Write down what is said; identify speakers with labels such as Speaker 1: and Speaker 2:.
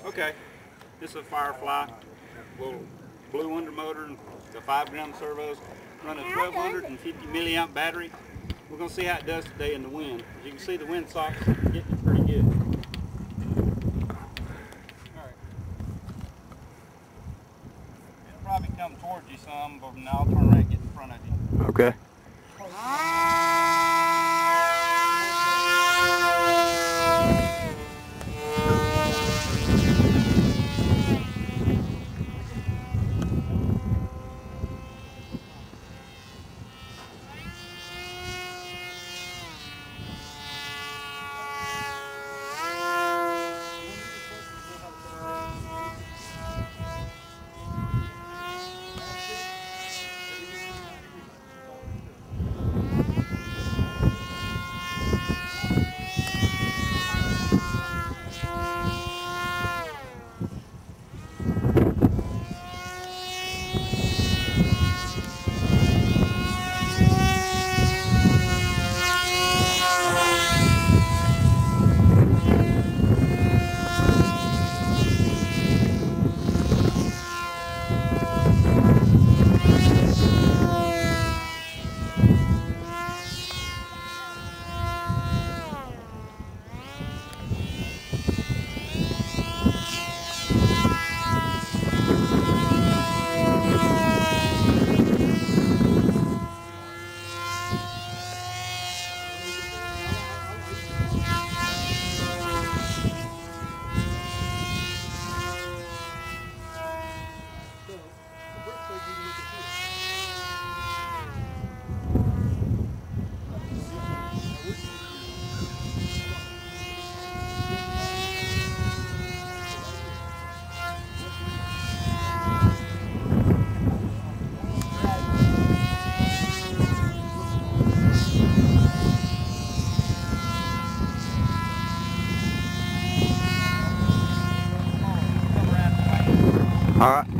Speaker 1: Okay, this is a Firefly, little blue under motor, the 5-gram servos, run a 1250 milliamp battery. We're going to see how it does today in the wind. As you can see, the wind sock's getting it pretty good. Alright. It'll probably come towards you some, but now I'll turn around and get in front of you.
Speaker 2: Okay. All right.